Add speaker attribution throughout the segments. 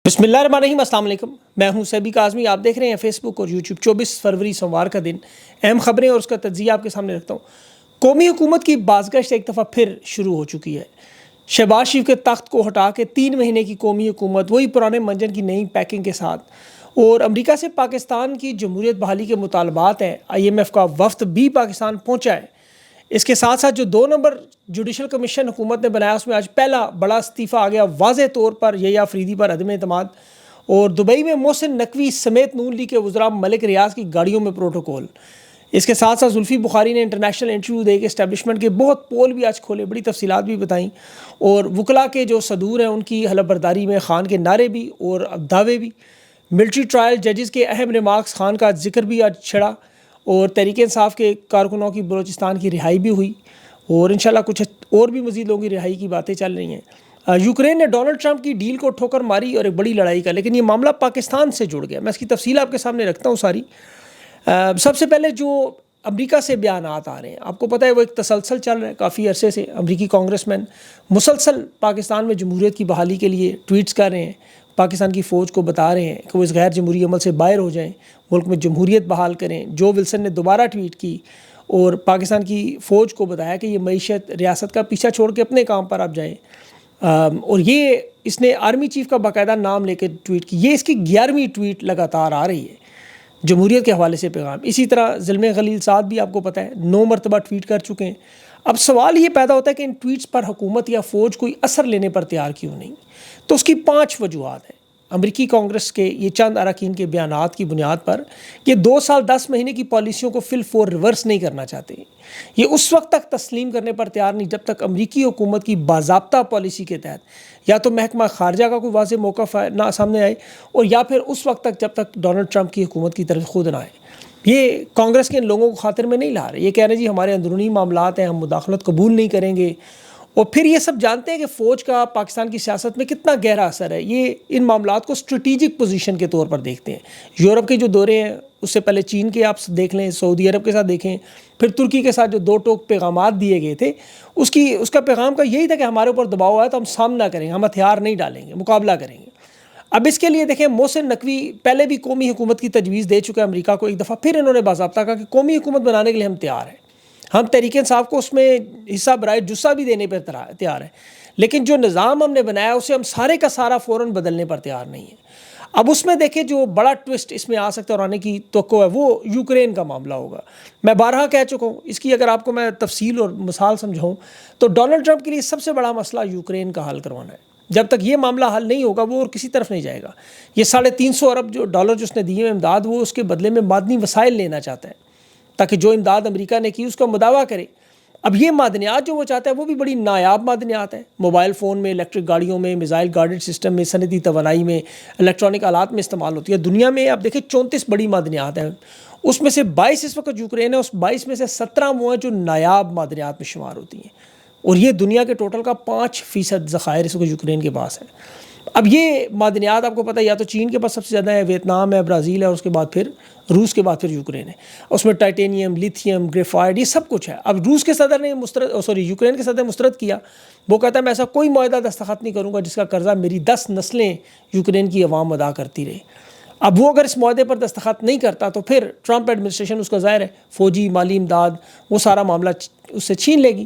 Speaker 1: بسم اللہ الرحمن الرحیم، السلام علیکم۔ میں ہوں سیبی کاظمی، آپ دیکھ رہے ہیں فیس بک اور یوٹیوب۔ 24 فروری سوموار کا دن، اہم خبریں اور اس کا تجزیہ آپ کے سامنے رکھتا ہوں۔ قومی حکومت کی بازگشت ایک دفعہ پھر شروع ہو چکی ہے۔ شہباز شریف کے تخت کو ہٹا کے 3 مہینے کی قومی حکومت، وہی پرانے منجن کی نئی پیکنگ کے ساتھ، اور امریکہ سے پاکستان کی جمہوریت بحالی کے مطالبات ہیں۔ IMF کا وفد بھی پاکستان پہنچا ہے۔ اس کے ساتھ ساتھ جو 2 نمبر جوڈیشل کمیشن حکومت نے بنایا، اس میں آج پہلا بڑا استعفیٰ آ گیا، واضح طور پر یحییٰ آفریدی پر عدم اعتماد۔ اور دبئی میں محسن نقوی سمیت نون لیگ کے وزراء ملک ریاض کی گاڑیوں میں پروٹوکول۔ اس کے ساتھ ساتھ زلفی بخاری نے انٹرنیشنل انٹرویو دے کے اسٹیبلشمنٹ کے بہت پول بھی آج کھولے، بڑی تفصیلات بھی بتائیں، اور وکلاء کے جو صدور ہیں ان کی حلف برداری میں خان کے نعرے بھی اور دعوے بھی۔ ملٹری ٹرائل ججز کے اہم ریمارکس، خان کا ذکر بھی آج چھڑا، اور تحریک انصاف کے کارکنوں کی بلوچستان کی رہائی بھی ہوئی، اور انشاءاللہ کچھ اور بھی مزید لوگوں کی رہائی کی باتیں چل رہی ہیں۔ یوکرین نے ڈونلڈ ٹرمپ کی ڈیل کو ٹھوکر ماری اور ایک بڑی لڑائی کا، لیکن یہ معاملہ پاکستان سے جڑ گیا۔ میں اس کی تفصیل آپ کے سامنے رکھتا ہوں ساری۔ سب سے پہلے جو امریکہ سے بیانات آ رہے ہیں، آپ کو پتہ ہے وہ ایک تسلسل چل رہا ہے کافی عرصے سے۔ امریکی کانگریس مین مسلسل پاکستان میں جمہوریت کی بحالی کے لیے ٹویٹس کر رہے ہیں، پاکستان کی فوج کو بتا رہے ہیں کہ وہ اس غیر جمہوری عمل سے باہر ہو جائیں، ملک میں جمہوریت بحال کریں۔ جو ولسن نے دوبارہ ٹویٹ کی اور پاکستان کی فوج کو بتایا کہ یہ معیشت ریاست کا پیچھا چھوڑ کے اپنے کام پر آپ جائیں، اور یہ اس نے آرمی چیف کا باقاعدہ نام لے کے ٹویٹ کی۔ یہ اس کی 11ویں ٹویٹ لگاتار آ رہی ہے جمہوریت کے حوالے سے پیغام۔ اسی طرح زلمے خلیل سعد بھی آپ کو پتہ ہے 9 مرتبہ ٹویٹ کر چکے ہیں۔ اب سوال یہ پیدا ہوتا ہے کہ ان ٹویٹس پر حکومت یا فوج کوئی اثر لینے پر تیار کیوں نہیں؟ تو اس کی 5 وجوہات ہیں۔ امریکی کانگریس کے یہ چند اراکین کے بیانات کی بنیاد پر یہ 2 سال 10 مہینے کی پالیسیوں کو فی الفور ریورس نہیں کرنا چاہتے۔ یہ اس وقت تک تسلیم کرنے پر تیار نہیں جب تک امریکی حکومت کی باضابطہ پالیسی کے تحت یا تو محکمہ خارجہ کا کوئی واضح موقف نہ سامنے آئے، اور یا پھر اس وقت تک جب تک ڈونلڈ ٹرمپ کی حکومت کی طرف خود نہ آئے۔ یہ کانگریس کے ان لوگوں کو خاطر میں نہیں لا رہے، یہ کہہ رہے ہیں جی ہمارے اندرونی معاملات ہیں، ہم مداخلت قبول نہیں کریں گے۔ اور پھر یہ سب جانتے ہیں کہ فوج کا پاکستان کی سیاست میں کتنا گہرا اثر ہے۔ یہ ان معاملات کو اسٹریٹجک پوزیشن کے طور پر دیکھتے ہیں۔ یورپ کے جو دورے ہیں، اس سے پہلے چین کے آپ دیکھ لیں، سعودی عرب کے ساتھ دیکھیں، پھر ترکی کے ساتھ جو 2 ٹوک پیغامات دیے گئے تھے، اس کا پیغام کا یہی تھا کہ ہمارے اوپر دباؤ ہے تو ہم سامنا کریں گے، ہم ہتھیار نہیں ڈالیں گے، مقابلہ کریں گے۔ اب اس کے لیے دیکھیں، محسن نقوی پہلے بھی قومی حکومت کی تجویز دے چکا ہے امریکہ کو ایک دفعہ، پھر انہوں نے باضابطہ کہا کہ قومی حکومت بنانے کے لیے ہم تیار ہیں، ہم تحریک انصاف کو اس میں حصہ برائے جسہ بھی دینے پر تیار ہیں، لیکن جو نظام ہم نے بنایا اسے ہم سارے کا سارا فوراً بدلنے پر تیار نہیں ہیں۔ اب اس میں دیکھیں جو بڑا ٹوسٹ اس میں آ سکتا ہے اور آنے کی توقع ہے، وہ یوکرین کا معاملہ ہوگا۔ میں بارہا کہہ چکا ہوں، اس کی اگر آپ کو میں تفصیل اور مثال سمجھاؤں تو ڈونلڈ ٹرمپ کے لیے سب سے بڑا مسئلہ یوکرین کا حل کروانا ہے۔ جب تک یہ معاملہ حل نہیں ہوگا وہ اور کسی طرف نہیں جائے گا۔ یہ $350 ارب جو اس نے دیے ہیں امداد، وہ اس کے بدلے میں معدنی وسائل لینا چاہتا ہے تاکہ جو امداد امریکہ نے کی اس کا مداوع کرے۔ اب یہ معدنیات جو وہ چاہتا ہے وہ بھی بڑی نایاب معدنیات ہیں، موبائل فون میں، الیکٹرک گاڑیوں میں، میزائل گارڈڈ سسٹم میں، صنعتی توانائی میں، الیکٹرانک آلات میں استعمال ہوتی ہے۔ دنیا میں آپ دیکھیں 34 بڑی معدنیات ہیں، اس میں سے 22 اس وقت یوکرین ہے، اس 22 میں سے 17 وہ ہیں جو نایاب معدنیات میں شمار ہوتی ہیں، اور یہ دنیا کے ٹوٹل کا 5% ذخائر اس وقت یوکرین کے پاس ہے۔ اب یہ معدنیات آپ کو پتہ ہے یا تو چین کے پاس سب سے زیادہ ہے، ویتنام ہے، برازیل ہے، اور اس کے بعد پھر روس کے بعد پھر یوکرین ہے۔ اس میں ٹائٹینیم، لیتھیم، گریفائٹ، یہ سب کچھ ہے۔ اب روس کے صدر نے یوکرین کے صدر نے مسترد کیا، وہ کہتا ہے میں ایسا کوئی معاہدہ دستخط نہیں کروں گا جس کا قرضہ میری 10 نسلیں یوکرین کی عوام ادا کرتی رہے۔ اب وہ اگر اس معاہدے پر دستخط نہیں کرتا تو پھر ٹرمپ ایڈمنسٹریشن اس کا ظاہر ہے فوجی مالی امداد وہ سارا معاملہ اس سے چھین لے گی،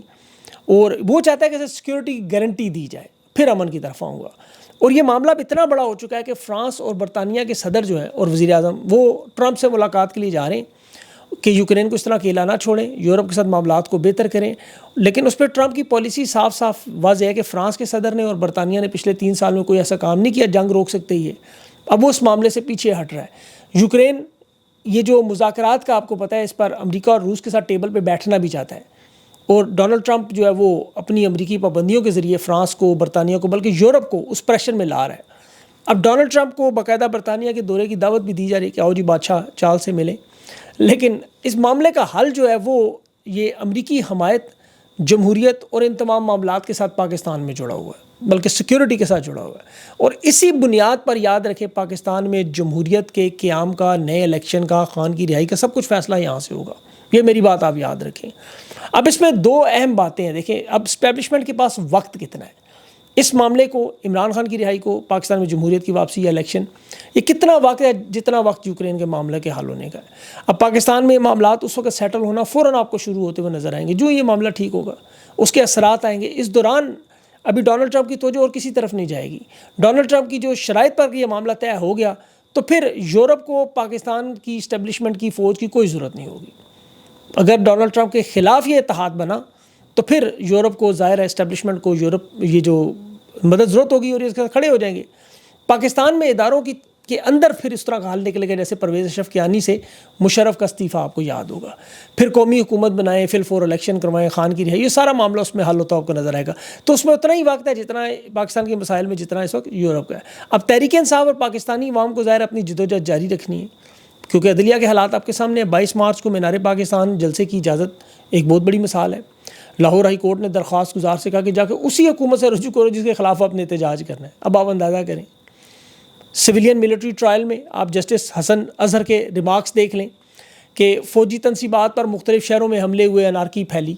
Speaker 1: اور وہ چاہتا ہے کہ سیکیورٹی کی گارنٹی دی جائے، پھر امن کی طرف آؤں گا۔ اور یہ معاملہ اب اتنا بڑا ہو چکا ہے کہ فرانس اور برطانیہ کے صدر جو ہیں اور وزیر اعظم وہ ٹرمپ سے ملاقات کے لیے جا رہے ہیں کہ یوکرین کو اس طرح اکیلا نہ چھوڑیں، یورپ کے ساتھ معاملات کو بہتر کریں۔ لیکن اس پہ ٹرمپ کی پالیسی صاف صاف واضح ہے کہ فرانس کے صدر نے اور برطانیہ نے پچھلے 3 سال میں کوئی ایسا کام نہیں کیا، جنگ روک سکتے ہی ہے۔ اب وہ اس معاملے سے پیچھے ہٹ رہا ہے۔ یوکرین یہ جو مذاکرات کا آپ کو پتہ ہے، اس پر امریکہ اور روس کے ساتھ ٹیبل پہ بیٹھنا بھی چاہتا ہے، اور ڈونلڈ ٹرمپ جو ہے وہ اپنی امریکی پابندیوں کے ذریعے فرانس کو، برطانیہ کو، بلکہ یورپ کو اس پریشر میں لا رہا ہے۔ اب ڈونلڈ ٹرمپ کو باقاعدہ برطانیہ کے دورے کی دعوت بھی دی جا رہی ہے کہ آؤ جی بادشاہ چال سے ملیں، لیکن اس معاملے کا حل جو ہے وہ یہ امریکی حمایت، جمہوریت اور ان تمام معاملات کے ساتھ پاکستان میں جڑا ہوا ہے، بلکہ سیکیورٹی کے ساتھ جڑا ہوا ہے۔ اور اسی بنیاد پر یاد رکھیں پاکستان میں جمہوریت کے قیام کا، نئے الیکشن کا، خان کی رہائی کا سب کچھ فیصلہ یہاں سے ہوگا۔ یہ میری بات آپ یاد رکھیں۔ اب اس میں 2 اہم باتیں ہیں۔ دیکھیں اب اسٹیبلشمنٹ کے پاس وقت کتنا ہے۔ اس معاملے کو، عمران خان کی رہائی کو، پاکستان میں جمہوریت کی واپسی یا الیکشن، یہ کتنا وقت ہے جتنا وقت یوکرین کے معاملے کے حل ہونے کا ہے۔ اب پاکستان میں معاملات اس وقت سیٹل ہونا فوراً آپ کو شروع ہوتے ہوئے نظر آئیں گے، جو یہ معاملہ ٹھیک ہوگا اس کے اثرات آئیں گے۔ اس دوران ابھی ڈونلڈ ٹرمپ کی توجہ اور کسی طرف نہیں جائے گی۔ ڈونلڈ ٹرمپ کی جو شرائط پر یہ معاملہ طے ہو گیا تو پھر یورپ کو پاکستان کی اسٹیبلشمنٹ کی فوج کی کوئی ضرورت نہیں ہوگی۔ اگر ڈونلڈ ٹرمپ کے خلاف یہ اتحاد بنا تو پھر یورپ کو، ظاہر ہے اسٹیبلشمنٹ کو یورپ یہ جو مدد ضرورت ہوگی اور اس کے کھڑے ہو جائیں گے۔ پاکستان میں اداروں کے اندر پھر اس طرح کا حل نکلے گا، جیسے پرویز اشرف کیانی سے مشرف کا استعفیٰ آپ کو یاد ہوگا، پھر قومی حکومت بنائیں، فل فور الیکشن کروائیں، خان کی رہائی، یہ سارا معاملہ اس میں حل ہوتا آپ کو نظر آئے گا۔ تو اس میں اتنا ہی وقت ہے جتنا پاکستان کے مسائل میں جتنا اس وقت یورپ کا ہے۔ اب تحریک انصاف اور پاکستانی عوام کو ظاہر اپنی جدوجہد جاری رکھنی ہے، کیونکہ عدلیہ کے حالات آپ کے سامنے ہیں۔ 22 مارچ کو مینار پاکستان جلسے کی اجازت ایک بہت بڑی مثال ہے۔ لاہور ہائی کورٹ نے درخواست گزار سے کہا کہ جا کے اسی حکومت سے رجوع کرو جس کے خلاف آپ نے احتجاج کرنا ہے۔ اب آپ اندازہ کریں، سویلین ملٹری ٹرائل میں آپ جسٹس حسن اظہر کے ریمارکس دیکھ لیں کہ فوجی تنصیبات پر مختلف شہروں میں حملے ہوئے، انارکی پھیلی،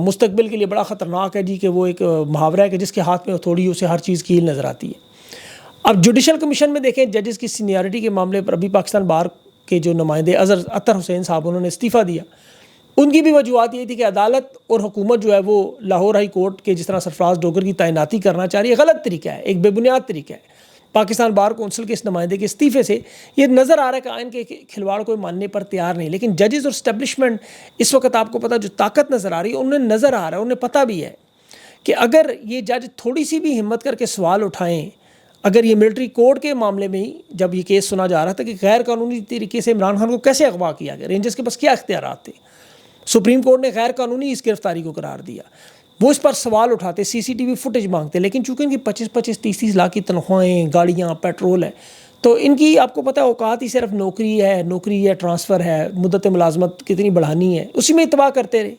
Speaker 1: مستقبل کے لیے بڑا خطرناک ہے جی کہ وہ ایک محاورہ ہے کہ جس کے ہاتھ میں تھوڑی اسے ہر چیز کیل نظر آتی ہے۔ اب جوڈیشل کمیشن میں دیکھیں، ججز کی سینیارٹی کے معاملے پر ابھی پاکستان بار کے جو نمائندے اطہر حسین صاحب انہوں نے استعفیٰ دیا، ان کی بھی وجوہات یہ تھی کہ عدالت اور حکومت جو ہے وہ لاہور ہائی کورٹ کے جس طرح سرفراز ڈوگر کی تعیناتی کرنا چاہ رہی ہے، غلط طریقہ ہے، ایک بے بنیاد طریقہ ہے۔ پاکستان بار کونسل کے اس نمائندے کے استعفے سے یہ نظر آ رہا ہے کہ آئین کے کھلواڑ کو ماننے پر تیار نہیں، لیکن ججز اور اسٹیبلشمنٹ اس وقت آپ کو پتہ جو طاقت نظر آ رہی ہے، انہیں نظر آ رہا ہے، انہیں پتہ بھی ہے کہ اگر یہ جج تھوڑی سی بھی ہمت کر کے سوال اٹھائیں، اگر یہ ملٹری کورٹ کے معاملے میں ہی جب یہ کیس سنا جا رہا تھا کہ غیر قانونی طریقے سے عمران خان کو کیسے اغوا کیا گیا، رینجرز کے پاس کیا اختیارات تھے، سپریم کورٹ نے غیر قانونی اس گرفتاری کو قرار دیا، وہ اس پر سوال اٹھاتے، سی سی ٹی وی فوٹیج مانگتے، لیکن چونکہ ان کی 25-25 30 لاکھ کی تنخواہیں، گاڑیاں، پیٹرول ہے، تو ان کی آپ کو پتہ ہے اوقات ہی صرف نوکری ہے، ٹرانسفر ہے، مدت ملازمت کتنی بڑھانی ہے، اسی میں اتباع کرتے رہے۔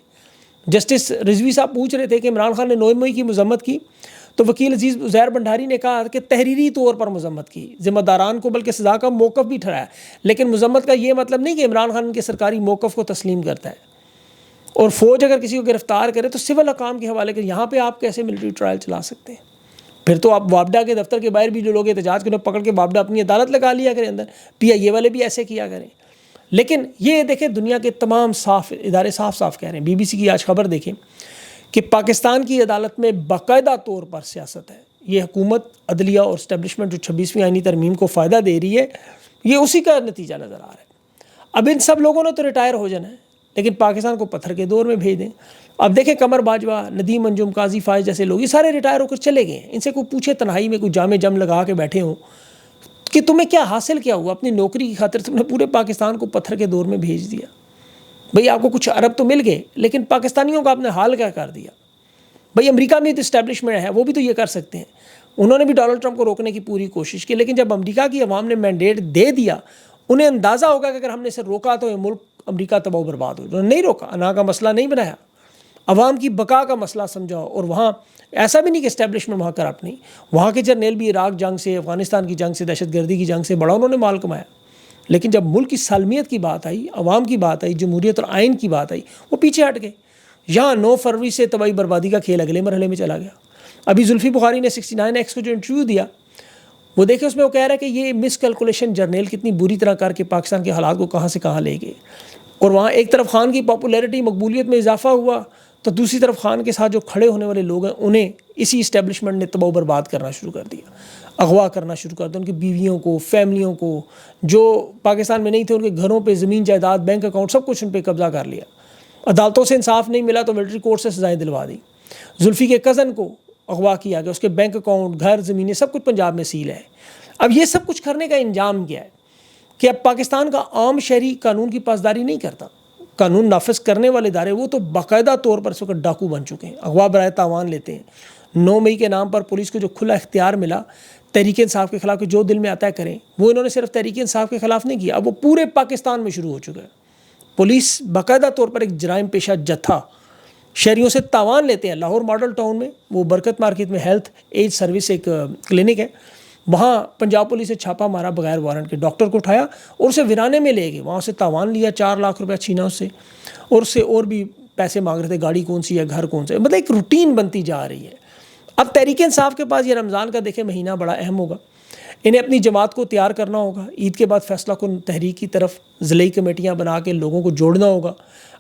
Speaker 1: جسٹس رضوی صاحب پوچھ رہے تھے کہ عمران خان نے 9 مئی کی مذمت کی، تو وکیل عزیز عزیر بنڈاری نے کہا کہ تحریری طور پر مذمت کی، ذمہ داران کو بلکہ سزا کا موقف بھی ٹھہرایا، لیکن مذمت کا یہ مطلب نہیں کہ عمران خان کے سرکاری موقف کو تسلیم کرتا ہے۔ اور فوج اگر کسی کو گرفتار کرے تو سول حکام کے حوالے کرے، یہاں پہ آپ کیسے ملٹری ٹرائل چلا سکتے ہیں؟ پھر تو آپ وابڈا کے دفتر کے باہر بھی جو لوگ احتجاج کریں پکڑ کے وابڈا اپنی عدالت لگا لیا کریں اندر، PIA والے بھی ایسے کیا کریں۔ لیکن یہ دیکھیں دنیا کے تمام ادارے صاف کہہ رہے ہیں، BBC کی آج خبر دیکھیں کہ پاکستان کی عدالت میں باقاعدہ طور پر سیاست ہے۔ یہ حکومت، عدلیہ اور اسٹیبلشمنٹ جو 26ویں آئینی ترمیم کو فائدہ دے رہی ہے، یہ اسی کا نتیجہ نظر آ رہا ہے۔ اب ان سب لوگوں نے تو ریٹائر ہو جانا ہے، لیکن پاکستان کو پتھر کے دور میں بھیج دیں۔ اب دیکھیں قمر باجوہ، ندیم انجم، قاضی فائز جیسے لوگ یہ سارے ریٹائر ہو کر چلے گئے ہیں۔ ان سے کوئی پوچھے تنہائی میں کوئی جام جم لگا کے بیٹھے ہوں کہ تمہیں کیا حاصل کیا ہوا، اپنی نوکری کی خاطر تم نے پورے پاکستان کو پتھر کے دور میں بھیج دیا۔ بھئی آپ کو کچھ عرب تو مل گئے، لیکن پاکستانیوں کا آپ نے حال کیا کر دیا؟ بھئی امریکہ میں تو اسٹیبلشمنٹ ہے، وہ بھی تو یہ کر سکتے ہیں، انہوں نے بھی ڈونلڈ ٹرمپ کو روکنے کی پوری کوشش کی، لیکن جب امریکہ کی عوام نے مینڈیٹ دے دیا، انہیں اندازہ ہوگا کہ اگر ہم نے اسے روکا تو یہ ملک امریکہ تباہ و برباد ہو۔ انہوں نے نہیں روکا، انا کا مسئلہ نہیں بنایا، عوام کی بقا کا مسئلہ سمجھا، اور وہاں ایسا بھی نہیں کہ اسٹیبلشمنٹ وہاں کرپٹ نہیں، وہاں کے جرنیل بھی عراق جنگ سے، افغانستان کی جنگ سے، دہشت گردی کی جنگ سے بڑا انہوں نے مال کمایا، لیکن جب ملک کی سالمیت کی بات آئی، عوام کی بات آئی، جمہوریت اور آئین کی بات آئی، وہ پیچھے ہٹ گئے۔ یہاں 9 فروری سے تباہی بربادی کا کھیل اگلے مرحلے میں چلا گیا۔ ابھی زلفی بخاری نے 69 ایکس کو جو انٹرویو دیا، وہ دیکھیں اس میں وہ کہہ رہا ہے کہ یہ مس کیلکولیشن جرنیل کتنی بری طرح کر کے پاکستان کے حالات کو کہاں سے کہاں لے گئے، اور وہاں ایک طرف خان کی پاپولیرٹی، مقبولیت میں اضافہ ہوا، تو دوسری طرف خان کے ساتھ جو کھڑے ہونے والے لوگ ہیں انہیں اسی اسٹیبلشمنٹ نے تباہ و برباد کرنا شروع کر دیا، اغوا کرنا شروع کر دیا، ان کی بیویوں کو، فیملیوں کو، جو پاکستان میں نہیں تھے ان کے گھروں پہ، زمین جائیداد، بینک اکاؤنٹ، سب کچھ ان پہ قبضہ کر لیا۔ عدالتوں سے انصاف نہیں ملا تو ملٹری کورٹ سے سزائیں دلوا دی۔ زلفی کے کزن کو اغوا کیا گیا، اس کے بینک اکاؤنٹ، گھر، زمینیں، سب کچھ پنجاب میں سیل ہے۔ اب یہ سب کچھ کرنے کا انجام کیا ہے کہ اب پاکستان کا عام شہری قانون کی پاسداری نہیں کرتا، قانون نافذ کرنے والے ادارے وہ تو باقاعدہ طور پر اس وقت ڈاکو بن چکے ہیں، اغوا برائے تاوان لیتے ہیں۔ 9 مئی کے نام پر پولیس کو جو کھلا اختیار ملا تحریک انصاف کے خلاف کہ جو دل میں آتا ہے کریں، وہ انہوں نے صرف تحریک انصاف کے خلاف نہیں کیا، اب وہ پورے پاکستان میں شروع ہو چکا ہے۔ پولیس باقاعدہ طور پر ایک جرائم پیشہ جتھا شہریوں سے تاوان لیتے ہیں۔ لاہور ماڈل ٹاؤن میں وہ برکت مارکیٹ میں ہیلتھ ایج سروس ایک کلینک ہے، وہاں پنجاب پولیس نے چھاپا مارا بغیر وارنٹ کے، ڈاکٹر کو اٹھایا اور اسے ویرانے میں لے گئے، وہاں سے تاوان لیا، 4 لاکھ روپے چھینا اس سے، اور اس سے اور بھی پیسے مانگ رہے تھے، گاڑی کون سی ہے، گھر کون سا ہے، مطلب ایک روٹین بنتی جا رہی ہے۔ اب تحریک انصاف کے پاس یہ رمضان کا دیکھیں مہینہ بڑا اہم ہوگا، انہیں اپنی جماعت کو تیار کرنا ہوگا، عید کے بعد فیصلہ کن تحریک کی طرف ضلعی کمیٹیاں بنا کے لوگوں کو جوڑنا ہوگا۔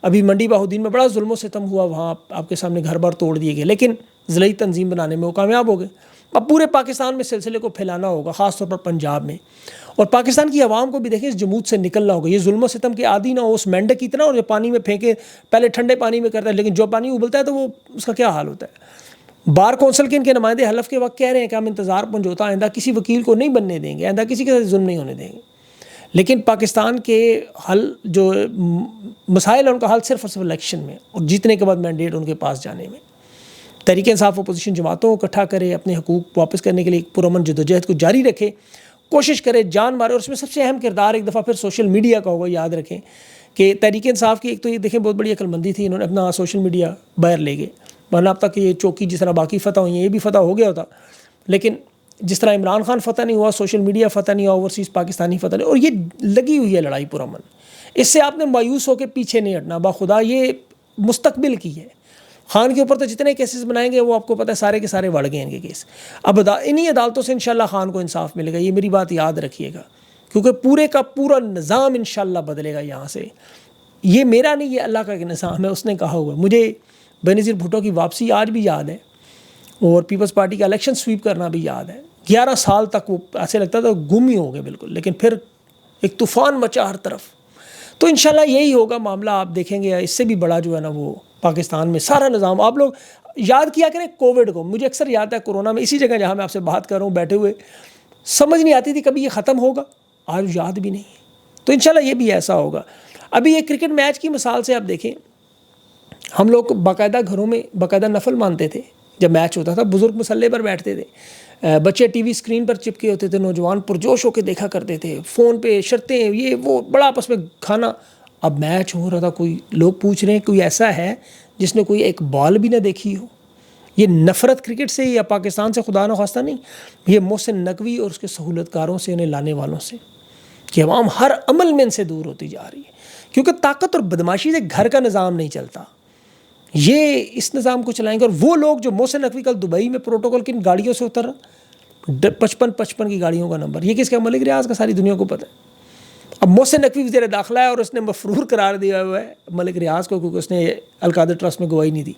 Speaker 1: ابھی منڈی بہاؤالدین میں بڑا ظلم و ستم ہوا، وہاں آپ کے سامنے گھر بار توڑ دیے گئے، لیکن ضلعی تنظیم بنانے میں وہ کامیاب ہو گئے۔ اب پورے پاکستان میں سلسلے کو پھیلانا ہوگا، خاص طور پر پنجاب میں، اور پاکستان کی عوام کو بھی دیکھیں اس جمود سے نکلنا ہوگا، یہ ظلم و ستم کے عادی نہ ہو، اس مینڈک کی طرح، اور جو پانی میں پھینکے پہلے ٹھنڈے پانی میں کرتا ہے، لیکن جو پانی ابلتا ہے تو وہ اس کا کیا حال ہوتا ہے۔ بار کونسل کے ان کے نمائندے حلف کے وقت کہہ رہے ہیں کہ ہم انتظار پنجوتا آئندہ کسی وکیل کو نہیں بننے دیں گے، آئندہ کسی کے ساتھ ظلم نہیں ہونے دیں گے، لیکن پاکستان کے حل جو مسائل ہیں ان کا حل صرف اور صرف الیکشن میں، اور جیتنے کے بعد مینڈیٹ ان کے پاس جانے میں۔ تحریک انصاف اپوزیشن جماعتوں کو اکٹھا کرے، اپنے حقوق واپس کرنے کے لیے پرامن جدوجہد کو جاری رکھے، کوشش کرے، جان مارے، اور اس میں سب سے اہم کردار ایک دفعہ پھر سوشل میڈیا کا ہوگا۔ یاد رکھیں کہ تحریک انصاف کی ایک تو یہ دیکھیں بہت بڑی عقل مندی تھی، انہوں نے اپنا سوشل میڈیا باہر لے گئے، ورنہ اب تک یہ چوکی جس طرح باقی فتح ہوئی ہیں یہ بھی فتح ہو گیا ہوتا، لیکن جس طرح عمران خان فتح نہیں ہوا، سوشل میڈیا فتح نہیں ہوا، اوورسیز پاکستانی فتح نہیں، اور یہ لگی ہوئی ہے لڑائی پرامن۔ اس سے آپ نے مایوس ہو کے پیچھے نہیں ہٹنا، باخدا یہ مستقبل کی ہے۔ خان کے اوپر تو جتنے کیسز بنائیں گے وہ آپ کو پتہ ہے سارے کے سارے بڑھ گئے ان کے کیس۔ اب انہی عدالتوں سے انشاءاللہ خان کو انصاف ملے گا، یہ میری بات یاد رکھیے گا، کیونکہ پورے کا پورا نظام انشاءاللہ بدلے گا یہاں سے۔ یہ میرا نہیں، یہ اللہ کا ایک نظام ہے، اس نے کہا ہوا ہے۔ مجھے بینظیر بھٹو کی واپسی آج بھی یاد ہے، اور پیپلز پارٹی کا الیکشن سویپ کرنا بھی یاد ہے۔ 11 سال تک وہ ایسے لگتا تھا گم ہی ہو گئے بالکل، لیکن پھر ایک طوفان مچا ہر طرف۔ تو انشاءاللہ یہی ہوگا معاملہ، آپ دیکھیں گے اس سے بھی بڑا جو ہے نا وہ پاکستان میں سارا نظام۔ آپ لوگ یاد کیا کریں کووڈ کو، مجھے اکثر یاد ہے کورونا میں اسی جگہ جہاں میں آپ سے بات کر رہا ہوں بیٹھے ہوئے، سمجھ نہیں آتی تھی کبھی یہ ختم ہوگا، آج یاد بھی نہیں ہے۔ تو انشاءاللہ یہ بھی ایسا ہوگا۔ ابھی یہ کرکٹ میچ کی مثال سے آپ دیکھیں، ہم لوگ باقاعدہ گھروں میں باقاعدہ نفل مانتے تھے، جب میچ ہوتا تھا بزرگ مسلح پر بیٹھتے تھے، بچے ٹی وی اسکرین پر چپکے ہوتے تھے، نوجوان پرجوش ہو کے دیکھا کرتے تھے، فون پہ شرطیں یہ وہ بڑا آپس میں کھانا۔ اب میچ ہو رہا تھا، کوئی لوگ پوچھ رہے ہیں کوئی ایسا ہے جس نے کوئی ایک بال بھی نہ دیکھی ہو؟ یہ نفرت کرکٹ سے یا پاکستان سے خدا نخواستہ نہیں، یہ محسن نقوی اور اس کے سہولت کاروں سے، انہیں لانے والوں سے، کہ عوام ہر عمل میں ان سے دور ہوتی جا رہی ہے، کیونکہ طاقت اور بدماشی سے گھر کا نظام نہیں چلتا۔ یہ اس نظام کو چلائیں گے، اور وہ لوگ جو محسن نقوی کل دبئی میں پروٹوکول کی گاڑیوں سے اتر رہا، 55 کی گاڑیوں کا نمبر، یہ کس کا؟ ملک ریاض کا، ساری دنیا کو پتہ ہے۔ اب محسن نقوی وزیر داخلہ ہے اور اس نے مفرور قرار دیا ہوا ہے ملک ریاض کو، کیونکہ اس نے القادر ٹرسٹ میں گواہی نہیں دی۔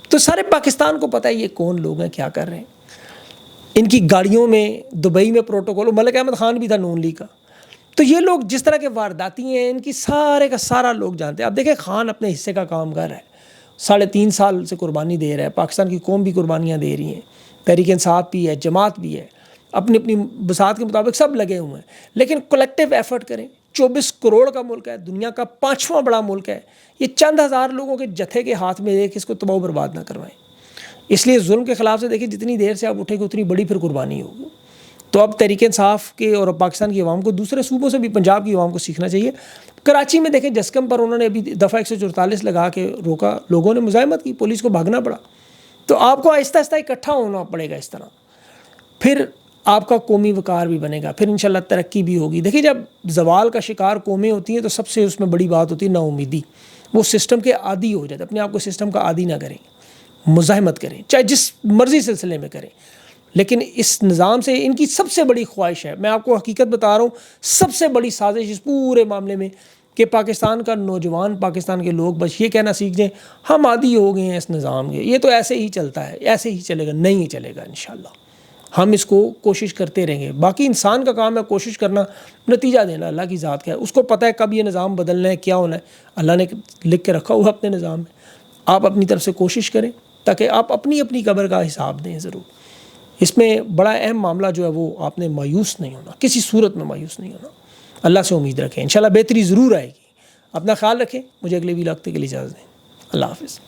Speaker 1: تو سارے پاکستان کو پتہ ہے یہ کون لوگ ہیں، کیا کر رہے ہیں۔ ان کی گاڑیوں میں دبئی میں پروٹوکول، ملک احمد خان بھی تھا نون لیگ کا۔ تو یہ لوگ جس طرح کے وارداتی ہیں، ان کی سارے کا سارا لوگ جانتے ہیں۔ اب دیکھیں خان اپنے حصے کا کام کر رہا ہے، 3.5 سال سے قربانی دے رہا ہے، پاکستان کی قوم بھی قربانیاں دے رہی ہیں، تحریک انصاف بھی ہے، جماعت بھی ہے، اپنی اپنی بساط کے مطابق سب لگے ہوئے ہیں، لیکن کلیکٹیو ایفرٹ کریں۔ 24 کروڑ کا ملک ہے، دنیا کا 5واں بڑا ملک ہے، یہ چند ہزار لوگوں کے جتھے کے ہاتھ میں دے کے اس کو تباہ و برباد نہ کروائیں۔ اس لیے ظلم کے خلاف سے دیکھیں جتنی دیر سے آپ اٹھیں گے اتنی بڑی پھر قربانی ہوگی۔ تو اب تحریک انصاف کے اور پاکستان کی عوام کو، دوسرے صوبوں سے بھی پنجاب کی عوام کو سیکھنا چاہیے۔ کراچی میں دیکھیں جسکم پر انہوں نے ابھی دفعہ 144 لگا کے روکا، لوگوں نے مزاحمت کی، پولیس کو بھاگنا پڑا۔ تو آپ کو آہستہ آہستہ اکٹھا ہونا پڑے گا اس طرح، پھر آپ کا قومی وقار بھی بنے گا، پھر انشاءاللہ ترقی بھی ہوگی۔ دیکھیں جب زوال کا شکار قومیں ہوتی ہیں تو سب سے اس میں بڑی بات ہوتی ہے نا امیدی، وہ سسٹم کے عادی ہو جاتے، اپنے آپ کو سسٹم کا عادی نہ کریں، مزاحمت کریں، چاہے جس مرضی سلسلے میں کریں، لیکن اس نظام سے ان کی سب سے بڑی خواہش ہے، میں آپ کو حقیقت بتا رہا ہوں، سب سے بڑی سازش اس پورے معاملے میں کہ پاکستان کا نوجوان، پاکستان کے لوگ بس یہ کہنا سیکھ جائیں ہم عادی ہو گئے ہیں اس نظام کے، یہ تو ایسے ہی چلتا ہے، ایسے ہی چلے گا۔ نہیں چلے گا انشاءاللہ، ہم اس کو کوشش کرتے رہیں گے۔ باقی انسان کا کام ہے کوشش کرنا، نتیجہ دینا اللہ کی ذات کا ہے، اس کو پتہ ہے کب یہ نظام بدلنا ہے، کیا ہونا ہے، اللہ نے لکھ کے رکھا ہوا اپنے نظام میں۔ آپ اپنی طرف سے کوشش کریں تاکہ آپ اپنی اپنی قبر کا حساب دیں ضرور۔ اس میں بڑا اہم معاملہ جو ہے وہ آپ نے مایوس نہیں ہونا، کسی صورت میں مایوس نہیں ہونا، اللہ سے امید رکھیں، انشاءاللہ بہتری ضرور آئے گی۔ اپنا خیال رکھیں، مجھے اگلے ویلاگ کے لیے اجازت دیں، اللہ حافظ۔